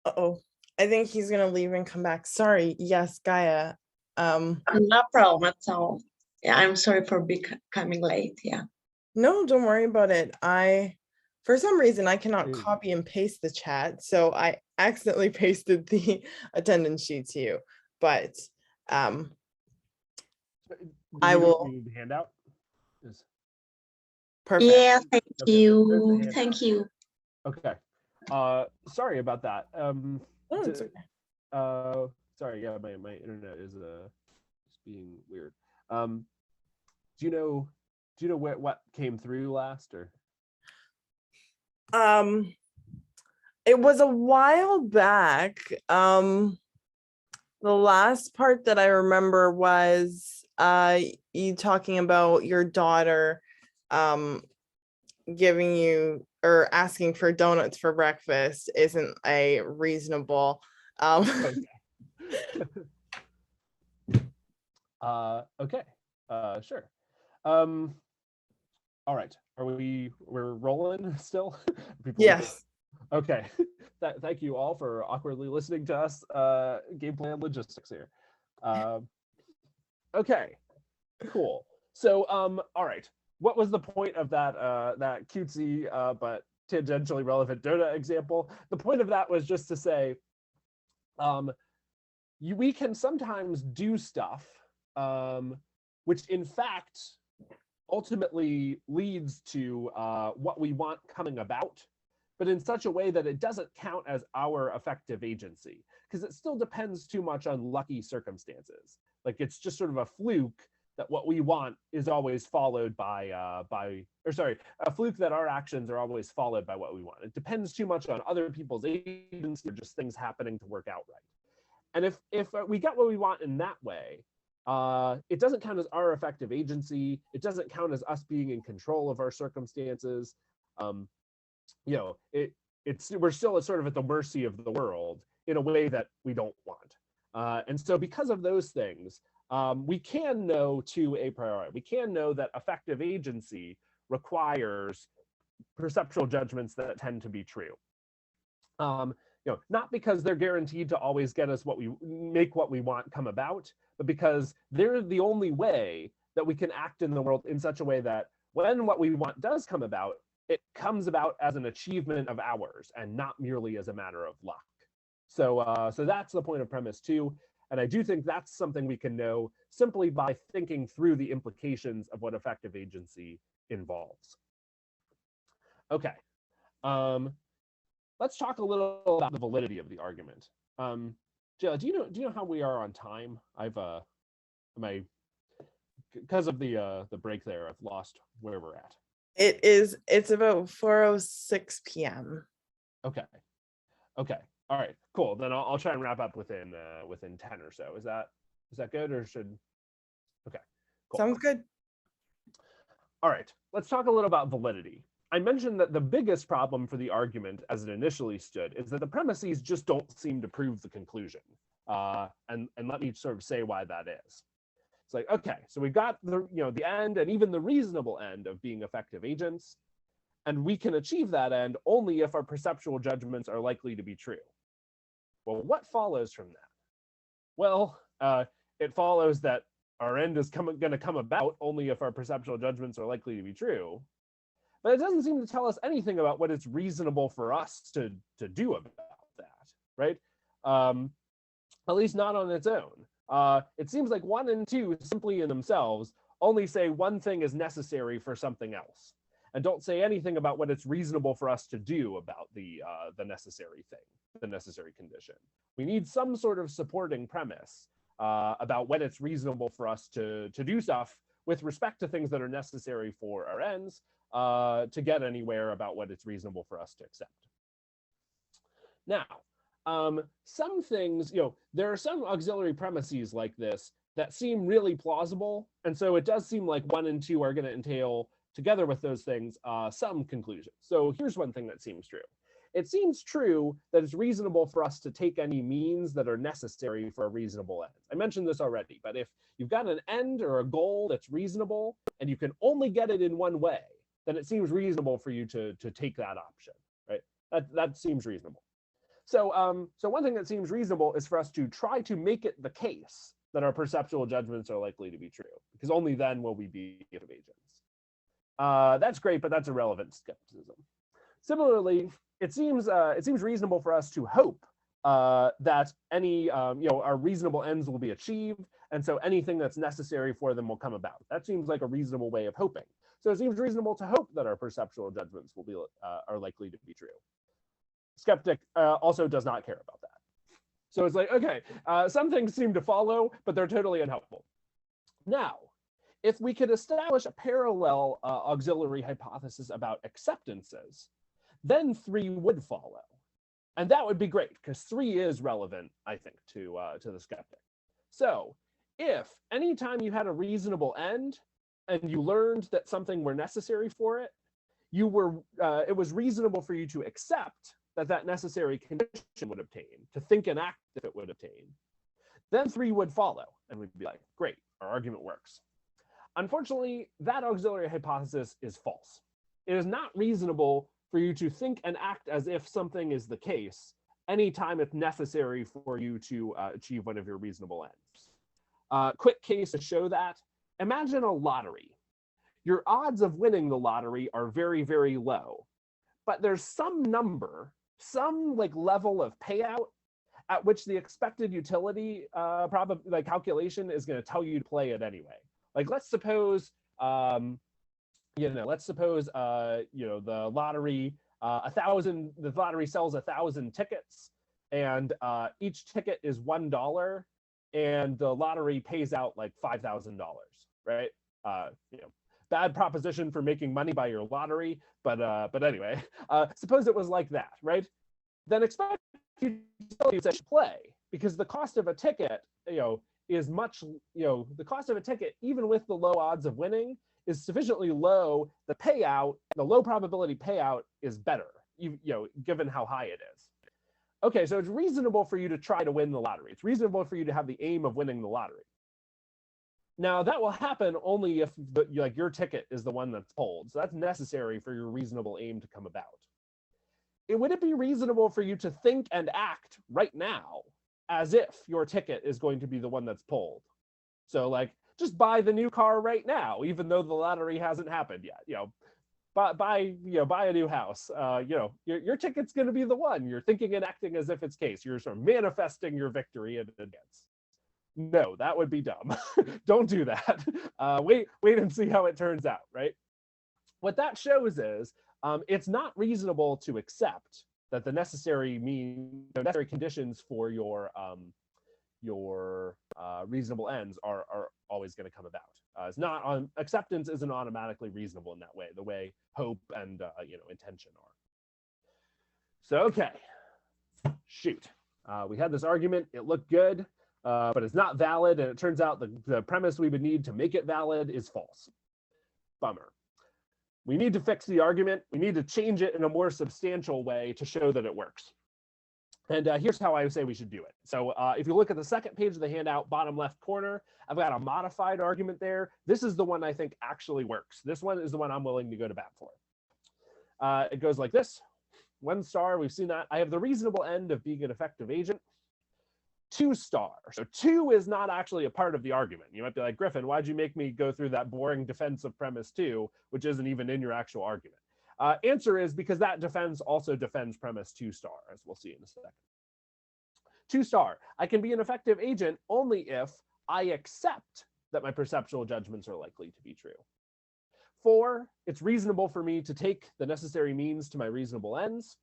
Uh-oh, I think he's gonna leave and come back. Sorry, yes, Gaia. No problem at all. Yeah, I'm sorry for coming late. Yeah. No, don't worry about it. For some reason, I cannot copy and paste the chat, so I accidentally pasted the attendance sheet to you. But I will. need the handout. Perfect. Yeah, thank Okay. you. Thank you. Okay. Sorry about that. Oh, it's okay. Sorry. Yeah, my internet is just being weird. Do you know what came through last, or? It was a while back. The last part that I remember was you talking about your daughter giving you or asking for donuts for breakfast isn't a reasonable Okay. Okay. Sure. All right. We're rolling still? Yes. Okay. Thank you all for awkwardly listening to us game plan logistics here. Okay. Cool. So all right. What was the point of that that cutesy but tangentially relevant donut example? The point of that was just to say we can sometimes do stuff which in fact ultimately leads to what we want coming about, but in such a way that it doesn't count as our effective agency, because it still depends too much on lucky circumstances. Like it's just sort of a fluke that what we want is always followed by a fluke that our actions are always followed by what we want. It depends too much on other people's agency or just things happening to work out right. And if we get what we want in that way, it doesn't count as our effective agency. It doesn't count as us being in control of our circumstances. We're still sort of at the mercy of the world in a way that we don't want. And so because of those things, we can know to a priori, we can know that effective agency requires perceptual judgments that tend to be true. Not because they're guaranteed to always get us what we want come about, but because they're the only way that we can act in the world in such a way that when what we want does come about, it comes about as an achievement of ours and not merely as a matter of luck. So that's the point of premise 2. And I do think that's something we can know simply by thinking through the implications of what effective agency involves. Okay. Let's talk a little about the validity of the argument. Jayla, do you know how we are on time? Because of the break there, I've lost where we're at. It's about 4:06 p.m. Okay. All right, cool. Then I'll try and wrap up within 10 or so. Is that good, or should? Okay, cool. Sounds good. All right, let's talk a little about validity. I mentioned that the biggest problem for the argument as it initially stood is that the premises just don't seem to prove the conclusion. And let me sort of say why that is. It's like, okay, so we've got the end and even the reasonable end of being effective agents, and we can achieve that end only if our perceptual judgments are likely to be true. Well, what follows from that? Well, it follows that our end is going to come about only if our perceptual judgments are likely to be true. But it doesn't seem to tell us anything about what it's reasonable for us to do about that, right? At least not on its own. It seems like 1 and 2 simply in themselves only say one thing is necessary for something else, and don't say anything about what it's reasonable for us to do about the necessary thing, the necessary condition. We need some sort of supporting premise about when it's reasonable for us to do stuff with respect to things that are necessary for our ends, to get anywhere about what it's reasonable for us to accept. Now, some things, there are some auxiliary premises like this that seem really plausible, and so it does seem like 1 and 2 are going to entail, together with those things, some conclusions. So here's one thing that seems true. It seems true that it's reasonable for us to take any means that are necessary for a reasonable end. I mentioned this already, but if you've got an end or a goal that's reasonable and you can only get it in one way, then it seems reasonable for you to take that option, right? That seems reasonable. So, so one thing that seems reasonable is for us to try to make it the case that our perceptual judgments are likely to be true, because only then will we be agents. That's great, but that's irrelevant skepticism. Similarly, it seems reasonable for us to hope that any our reasonable ends will be achieved, and so anything that's necessary for them will come about. That seems like a reasonable way of hoping. So it seems reasonable to hope that our perceptual judgments will be are likely to be true. Skeptic also does not care about that. So it's like, okay, some things seem to follow, but they're totally unhelpful. Now, if we could establish a parallel auxiliary hypothesis about acceptances, then 3 would follow. And that would be great, because 3 is relevant, I think, to the skeptic. So if anytime you had a reasonable end and you learned that something were necessary for it, it was reasonable for you to accept that necessary condition would obtain, to think and act if it would obtain, then 3 would follow, and we'd be like, great, our argument works. Unfortunately, that auxiliary hypothesis is false. It is not reasonable for you to think and act as if something is the case anytime it's necessary for you to achieve one of your reasonable ends. Quick case to show that: imagine a lottery. Your odds of winning the lottery are very, very low, but there's some number, some level of payout at which the expected utility calculation is going to tell you to play it anyway. Like, let's suppose the lottery the lottery sells 1,000 tickets, and each ticket is $1, and the lottery pays out like $5,000, right? Bad proposition for making money by your lottery, but anyway, suppose it was like that, right? Then expect utility to play, because the cost of a ticket, is much, the cost of a ticket, even with the low odds of winning, is sufficiently low. The payout, the low probability payout, is better, given how high it is. Okay, so it's reasonable for you to try to win the lottery. It's reasonable for you to have the aim of winning the lottery. Now, that will happen only if your ticket is the one that's pulled. So that's necessary for your reasonable aim to come about. Would it be reasonable for you to think and act right now as if your ticket is going to be the one that's pulled? So just buy the new car right now, even though the lottery hasn't happened yet. Buy a new house. Your ticket's going to be the one. You're thinking and acting as if it's case. You're sort of manifesting your victory in advance. No, that would be dumb. Don't do that. Wait and see how it turns out, right? What that shows is it's not reasonable to accept that the necessary conditions for your reasonable ends are always going to come about. It's not acceptance isn't automatically reasonable in that way, the way hope and intention are. So okay, shoot, we had this argument. It looked good. But it's not valid, and it turns out the premise we would need to make it valid is false. Bummer. We need to fix the argument. We need to change it in a more substantial way to show that it works. And here's how I say we should do it. So if you look at the second page of the handout, bottom left corner, I've got a modified argument there. This is the one I think actually works. This one is the one I'm willing to go to bat for. It goes like this. 1 star, we've seen that. I have the reasonable end of being an effective agent. 2 star. So 2 is not actually a part of the argument. You might be like, Griffin, why'd you make me go through that boring defense of premise 2, which isn't even in your actual argument? Answer is because that defense also defends premise 2 star, as we'll see in a second. 2 star, I can be an effective agent only if I accept that my perceptual judgments are likely to be true. 4, it's reasonable for me to take the necessary means to my reasonable ends,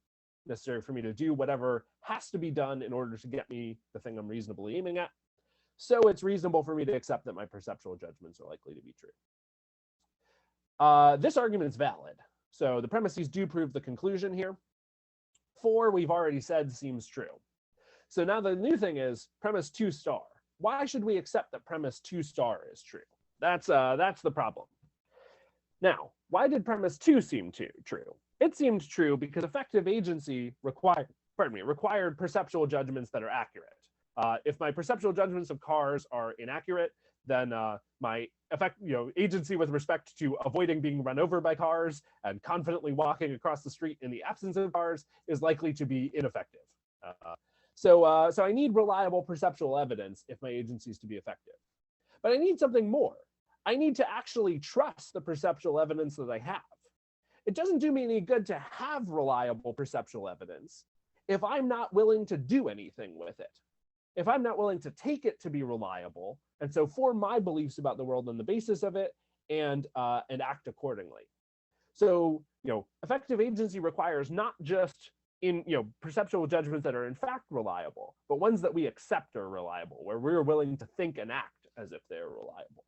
necessary for me to do whatever has to be done in order to get me the thing I'm reasonably aiming at. So it's reasonable for me to accept that my perceptual judgments are likely to be true. This argument is valid. So the premises do prove the conclusion here. 4, we've already said, seems true. So now the new thing is premise 2 star. Why should we accept that premise 2 star is true? That's the problem. Now, why did premise 2 seem true? It seemed true because effective agency required perceptual judgments that are accurate. If my perceptual judgments of cars are inaccurate, then my agency with respect to avoiding being run over by cars and confidently walking across the street in the absence of cars is likely to be ineffective. So I need reliable perceptual evidence if my agency is to be effective. But I need something more. I need to actually trust the perceptual evidence that I have. It doesn't do me any good to have reliable perceptual evidence if I'm not willing to do anything with it. If I'm not willing to take it to be reliable, and so form my beliefs about the world on the basis of it and act accordingly. So, effective agency requires not just perceptual judgments that are in fact reliable, but ones that we accept are reliable, where we're willing to think and act as if they're reliable.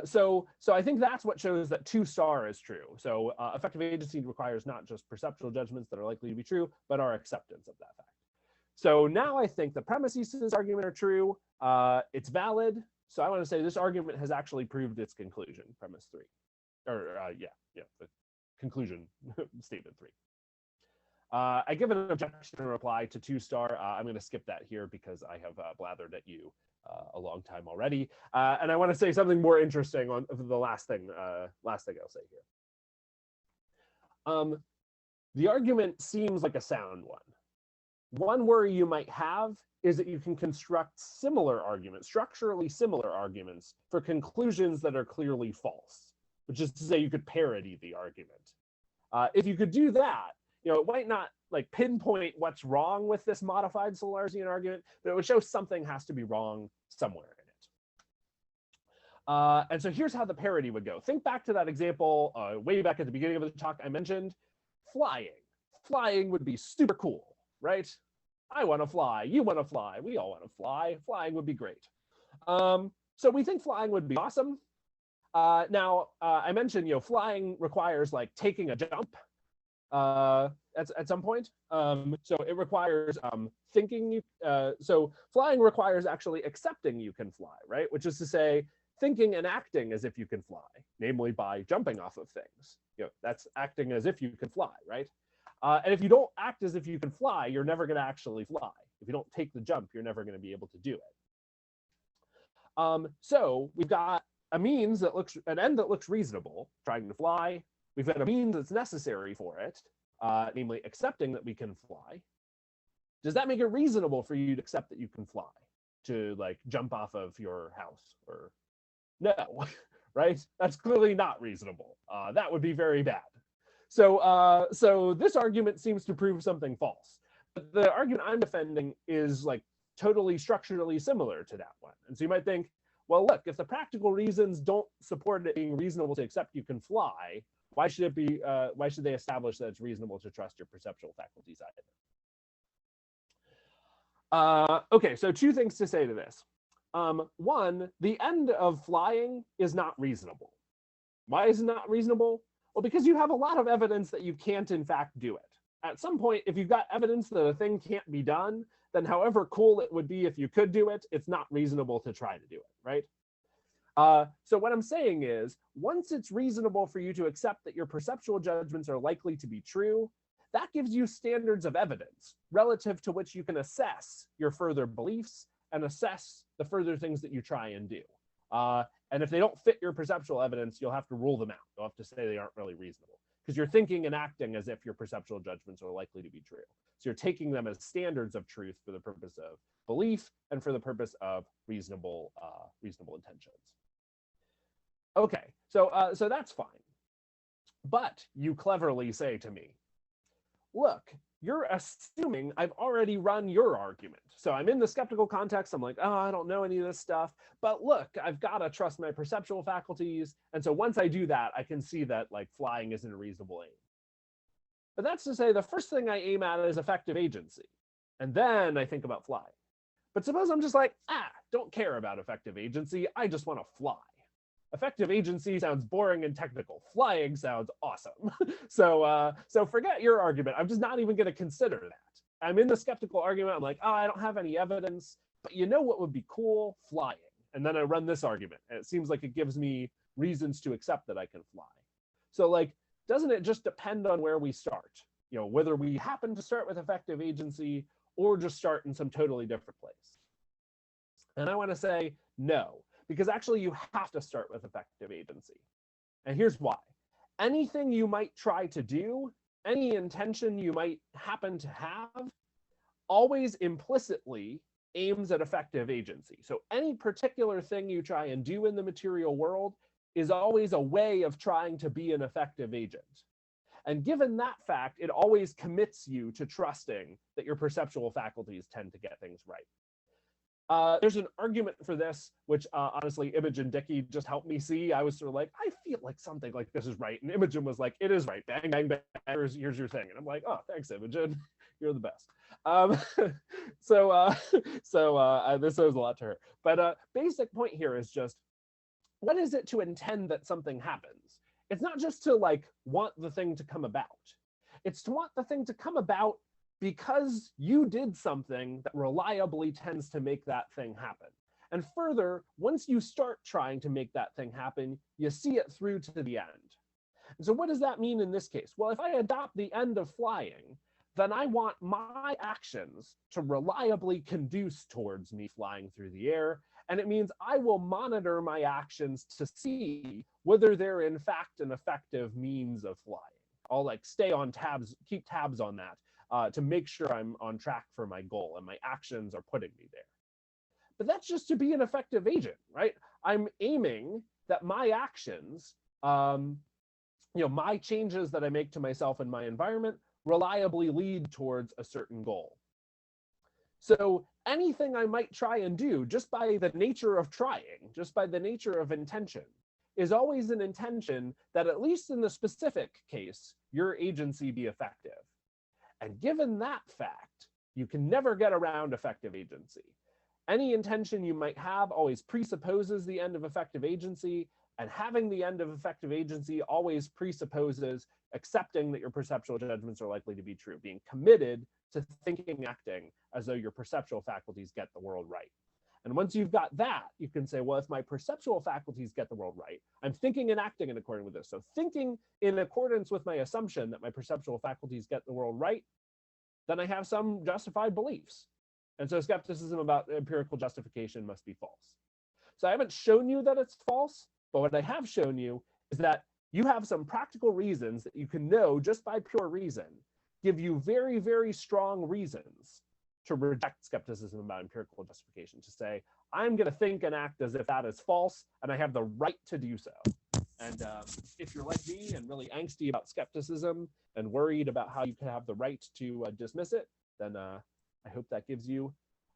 So I think that's what shows that 2 star is true. So effective agency requires not just perceptual judgments that are likely to be true, but our acceptance of that fact. So now I think the premises of this argument are true. It's valid. So I want to say this argument has actually proved its conclusion, premise 3. Or the conclusion statement 3. I give an objection in reply to 2 star. I'm going to skip that here because I have blathered at you a long time already. And I want to say something more interesting on the last thing I'll say here. The argument seems like a sound one. One worry you might have is that you can construct similar arguments, structurally similar arguments, for conclusions that are clearly false, which is to say you could parody the argument. If you could do that, it might not pinpoint what's wrong with this modified Salarzian argument, but it would show something has to be wrong somewhere in it. And so here's how the parody would go. Think back to that example way back at the beginning of the talk I mentioned, flying. Flying would be super cool, right? I want to fly, you want to fly, we all want to fly. Flying would be great. So we think flying would be awesome. Now, I mentioned, flying requires taking a jump. At some point. So it requires thinking. So flying requires actually accepting you can fly, right? Which is to say, thinking and acting as if you can fly, namely by jumping off of things. That's acting as if you can fly, right? And if you don't act as if you can fly, you're never going to actually fly. If you don't take the jump, you're never going to be able to do it. So we've got an end that looks reasonable, trying to fly. We've got a means that's necessary for it, namely accepting that we can fly. Does that make it reasonable for you to accept that you can fly, to jump off of your house? Or no, right? That's clearly not reasonable. That would be very bad. So this argument seems to prove something false. But the argument I'm defending is totally structurally similar to that one. And so you might think, well, look, if the practical reasons don't support it being reasonable to accept you can fly, why should they establish that it's reasonable to trust your perceptual faculties either? Okay, so 2 things to say to this. 1, the end of flying is not reasonable. Why is it not reasonable? Well, because you have a lot of evidence that you can't in fact do it. At some point, if you've got evidence that a thing can't be done, then however cool it would be if you could do it, it's not reasonable to try to do it, right? So what I'm saying is, once it's reasonable for you to accept that your perceptual judgments are likely to be true, that gives you standards of evidence relative to which you can assess your further beliefs and assess the further things that you try and do. And if they don't fit your perceptual evidence, you'll have to rule them out. You'll have to say they aren't really reasonable. because you're thinking and acting as if your perceptual judgments are likely to be true. So you're taking them as standards of truth for the purpose of belief and for the purpose of reasonable intentions. Okay, so that's fine. But you cleverly say to me, look, you're assuming I've already run your argument. So I'm in the skeptical context. I'm like, oh, I don't know any of this stuff. But look, I've got to trust my perceptual faculties. And so once I do that, I can see that like flying isn't a reasonable aim. But that's to say the first thing I aim at is effective agency. And then I think about flying. But suppose I'm just like, don't care about effective agency. I just want to fly. Effective agency sounds boring and technical. Flying sounds awesome. So forget your argument. I'm just not even going to consider that. I'm in the skeptical argument. I'm like, oh, I don't have any evidence. But you know what would be cool? Flying. And then I run this argument. And it seems like it gives me reasons to accept that I can fly. So like, doesn't it just depend on where we start? You know, whether we happen to start with effective agency or just start in some totally different place. And I want to say no. Because actually you have to start with effective agency. And here's why. Anything you might try to do, any intention you might happen to have, always implicitly aims at effective agency. So any particular thing you try and do in the material world is always a way of trying to be an effective agent. And given that fact, it always commits you to trusting that your perceptual faculties tend to get things right. There's an argument for this, which honestly, Imogen Dickey just helped me see. I was sort of like, I feel like something like this is right. And Imogen was like, it is right. Bang, bang, bang. Here's your thing. And I'm like, oh, thanks, Imogen. You're the best. This owes a lot to her. But basic point here is just, what is it to intend that something happens? It's not just to like want the thing to come about. It's to want the thing to come about because you did something that reliably tends to make that thing happen. And further, once you start trying to make that thing happen, you see it through to the end. And so what does that mean in this case? Well, if I adopt the end of flying, then I want my actions to reliably conduce towards me flying through the air. And it means I will monitor my actions to see whether they're in fact an effective means of flying. I'll like stay on tabs, keep tabs on that. To make sure I'm on track for my goal and my actions are putting me there. But that's just to be an effective agent, right? I'm aiming that my actions, my changes that I make to myself and my environment reliably lead towards a certain goal. So anything I might try and do just by the nature of trying, just by the nature of intention, is always an intention that at least in the specific case, your agency be effective. And given that fact, you can never get around effective agency. Any intention you might have always presupposes the end of effective agency, and having the end of effective agency always presupposes accepting that your perceptual judgments are likely to be true, being committed to thinking and acting as though your perceptual faculties get the world right. And once you've got that, you can say, well, if my perceptual faculties get the world right, I'm thinking and acting in accordance with this. So thinking in accordance with my assumption that my perceptual faculties get the world right, then I have some justified beliefs. And so skepticism about empirical justification must be false. So I haven't shown you that it's false, but what I have shown you is that you have some practical reasons that you can know just by pure reason, give you very, very strong reasons to reject skepticism about empirical justification, to say, I'm going to think and act as if that is false, and I have the right to do so. And if you're like me and really angsty about skepticism and worried about how you can have the right to dismiss it, then I hope that gives you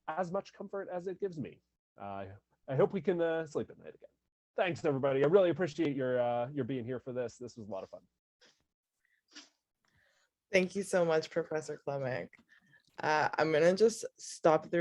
as much comfort as it gives me. I hope we can sleep at night again. Thanks, everybody. I really appreciate your being here for this. This was a lot of fun. Thank you so much, Professor Klemmick. I'm going to just stop the